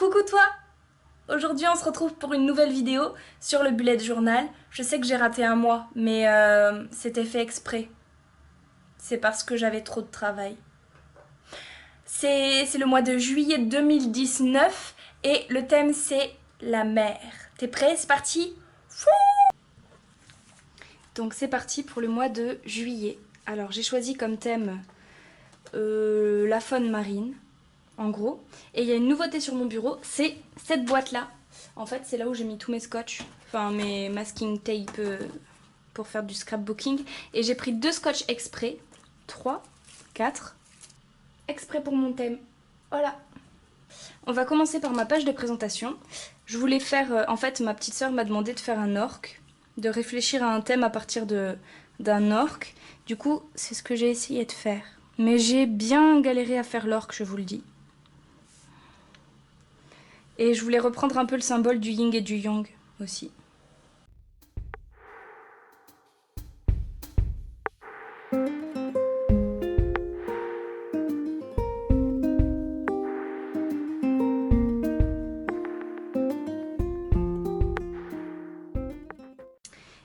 Coucou toi! Aujourd'hui on se retrouve pour une nouvelle vidéo sur le bullet journal. Je sais que j'ai raté un mois, mais c'était fait exprès. C'est parce que j'avais trop de travail. C'est le mois de juillet 2019 et le thème c'est la mer. T'es prêt? C'est parti? Donc c'est parti pour le mois de juillet. Alors j'ai choisi comme thème la faune marine, en gros. Et il y a une nouveauté sur mon bureau, c'est cette boîte-là. En fait, c'est là où j'ai mis tous mes scotch, enfin mes masking tape pour faire du scrapbooking. Et j'ai pris 2 scotch exprès, 3, 4, exprès pour mon thème. Voilà. On va commencer par ma page de présentation. Je voulais faire, en fait, ma petite sœur m'a demandé de faire un orque, de réfléchir à un thème à partir d'un orque. Du coup, c'est ce que j'ai essayé de faire. Mais j'ai bien galéré à faire l'orque, je vous le dis. Et je voulais reprendre un peu le symbole du yin et du yang aussi.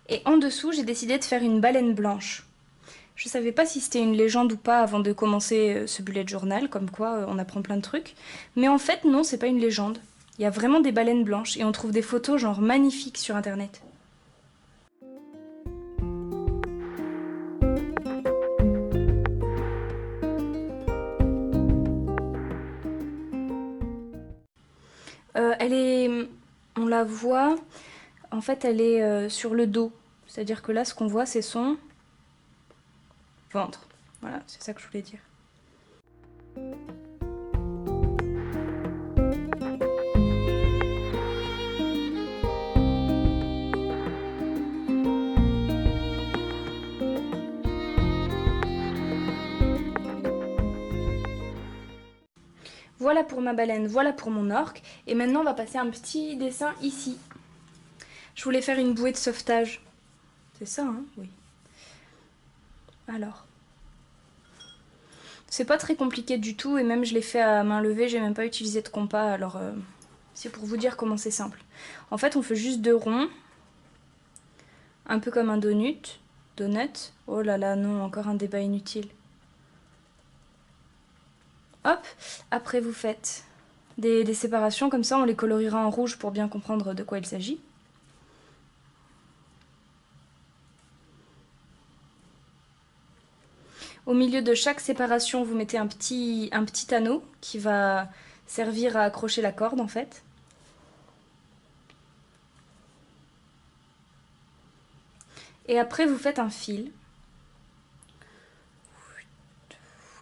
Et en dessous, j'ai décidé de faire une baleine blanche. Je savais pas si c'était une légende ou pas avant de commencer ce bullet journal, comme quoi on apprend plein de trucs. Mais en fait, non, c'est pas une légende. Il y a vraiment des baleines blanches et on trouve des photos genre magnifiques sur internet. On la voit, en fait elle est sur le dos. C'est-à-dire que là ce qu'on voit c'est son ventre. Voilà, c'est ça que je voulais dire. Voilà pour ma baleine, voilà pour mon orque. Et maintenant on va passer à un petit dessin ici. Je voulais faire une bouée de sauvetage. C'est ça, hein? Oui. Alors. C'est pas très compliqué du tout et même je l'ai fait à main levée, j'ai même pas utilisé de compas, alors c'est pour vous dire comment c'est simple. En fait on fait juste 2 ronds, un peu comme un donut. Oh là là non, encore un débat inutile. Hop, après vous faites des séparations comme ça, on les coloriera en rouge pour bien comprendre de quoi il s'agit. Au milieu de chaque séparation, vous mettez un petit anneau qui va servir à accrocher la corde en fait. Et après, vous faites un fil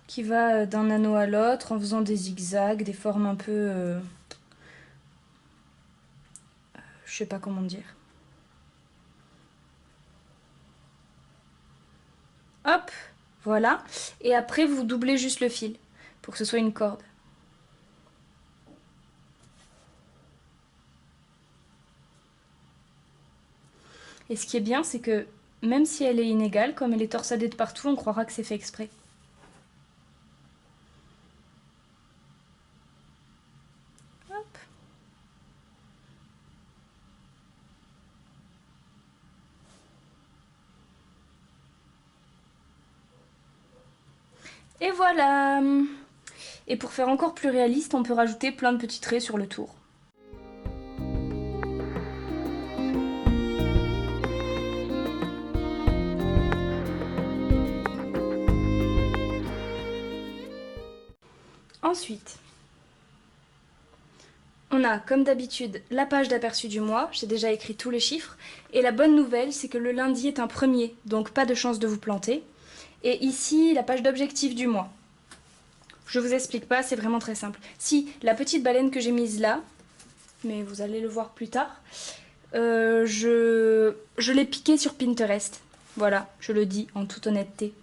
qui va d'un anneau à l'autre en faisant des zigzags, des formes un peu... je sais pas comment dire. Hop, voilà. Et après, vous doublez juste le fil pour que ce soit une corde. Et ce qui est bien, c'est que même si elle est inégale, comme elle est torsadée de partout, on croira que c'est fait exprès. Hop. Et voilà. Et pour faire encore plus réaliste, on peut rajouter plein de petits traits sur le tour. Ensuite, on a comme d'habitude la page d'aperçu du mois, j'ai déjà écrit tous les chiffres, et la bonne nouvelle c'est que le lundi est un premier, donc pas de chance de vous planter. Et ici, la page d'objectif du mois. Je vous explique pas, c'est vraiment très simple. Si, la petite baleine que j'ai mise là, mais vous allez le voir plus tard, je l'ai piquée sur Pinterest. Voilà, je le dis en toute honnêteté.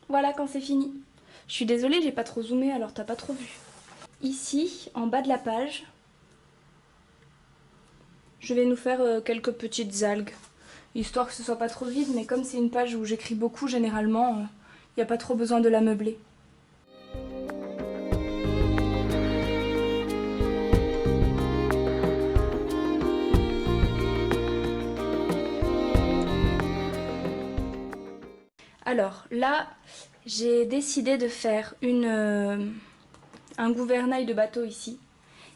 Voilà quand c'est fini. Je suis désolée, j'ai pas trop zoomé, alors t'as pas trop vu. Ici, en bas de la page, je vais nous faire quelques petites algues, histoire que ce soit pas trop vide, mais comme c'est une page où j'écris beaucoup, généralement, il n'y a pas trop besoin de la meubler. Alors là, j'ai décidé de faire un gouvernail de bateau ici,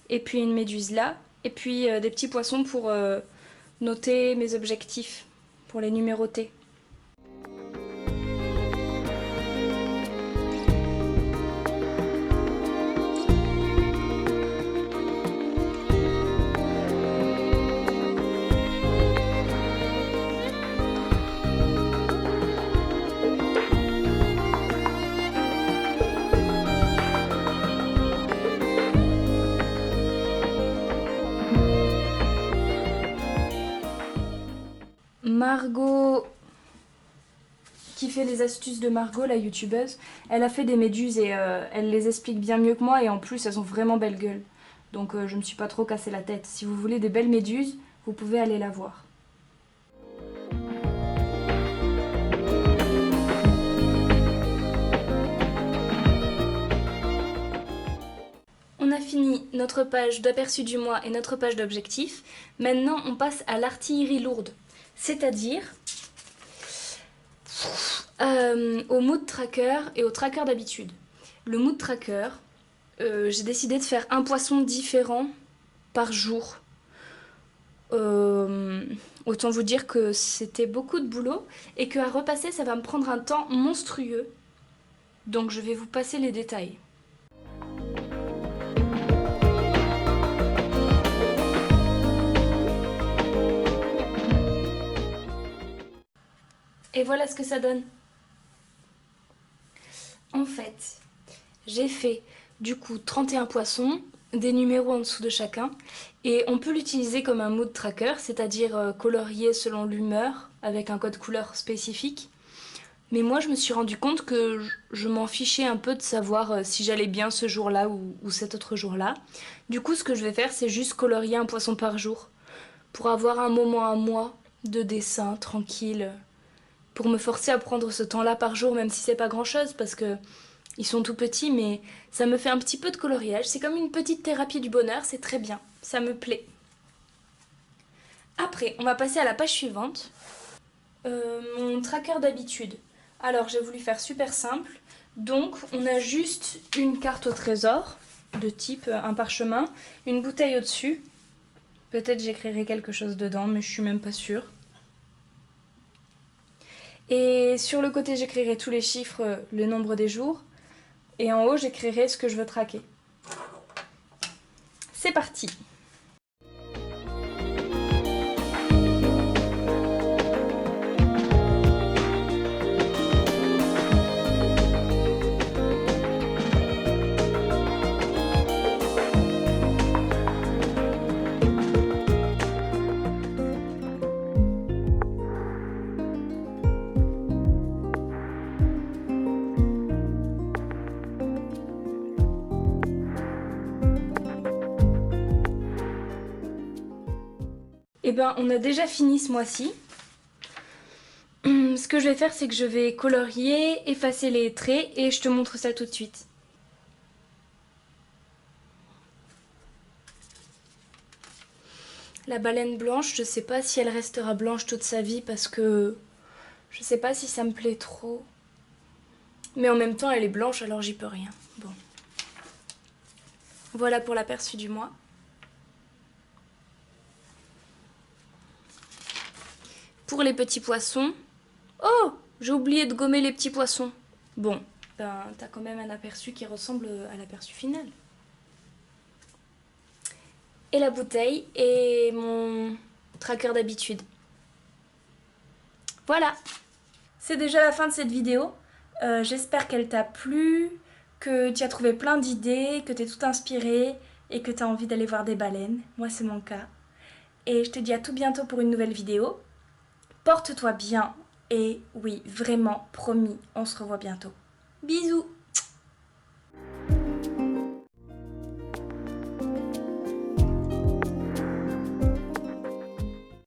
et puis une méduse là, et puis des petits poissons pour noter mes objectifs, pour les numéroter. Margot, qui fait les astuces de Margot, la youtubeuse, elle a fait des méduses et elle les explique bien mieux que moi et en plus elles ont vraiment belle gueule. Donc je me suis pas trop cassé la tête. Si vous voulez des belles méduses, vous pouvez aller la voir. On a fini notre page d'aperçu du mois et notre page d'objectifs. Maintenant on passe à l'artillerie lourde, c'est-à-dire au mood tracker et au tracker d'habitude. Le mood tracker, j'ai décidé de faire un poisson différent par jour. Autant vous dire que c'était beaucoup de boulot et qu'à repasser ça va me prendre un temps monstrueux. Donc je vais vous passer les détails. Et voilà ce que ça donne. En fait, j'ai fait du coup 31 poissons, des numéros en dessous de chacun, et on peut l'utiliser comme un mood tracker, c'est-à-dire colorier selon l'humeur, avec un code couleur spécifique. Mais moi je me suis rendu compte que je m'en fichais un peu de savoir si j'allais bien ce jour-là ou cet autre jour-là. Du coup ce que je vais faire c'est juste colorier un poisson par jour, pour avoir un moment à moi de dessin tranquille, pour me forcer à prendre ce temps-là par jour, même si c'est pas grand-chose, parce que ils sont tout petits, mais ça me fait un petit peu de coloriage. C'est comme une petite thérapie du bonheur, c'est très bien, ça me plaît. Après, on va passer à la page suivante. Mon tracker d'habitude. Alors, j'ai voulu faire super simple. Donc, on a juste une carte au trésor, de type un parchemin, une bouteille au-dessus. Peut-être j'écrirai quelque chose dedans, mais je suis même pas sûre. Et sur le côté, j'écrirai tous les chiffres, le nombre des jours. Et en haut, j'écrirai ce que je veux traquer. C'est parti! Eh ben, on a déjà fini ce mois-ci. Ce que je vais faire, c'est que je vais colorier, effacer les traits et je te montre ça tout de suite. La baleine blanche, je sais pas si elle restera blanche toute sa vie parce que je sais pas si ça me plaît trop. Mais en même temps, elle est blanche, alors j'y peux rien. Bon. Voilà pour l'aperçu du mois. Pour les petits poissons... Oh! J'ai oublié de gommer les petits poissons. Bon, ben, t'as quand même un aperçu qui ressemble à l'aperçu final. Et la bouteille et mon tracker d'habitude. Voilà! C'est déjà la fin de cette vidéo. J'espère qu'elle t'a plu, que tu as trouvé plein d'idées, que t'es tout inspiré et que t'as envie d'aller voir des baleines. Moi, c'est mon cas. Et je te dis à tout bientôt pour une nouvelle vidéo. Porte-toi bien et oui, vraiment, promis, on se revoit bientôt. Bisous!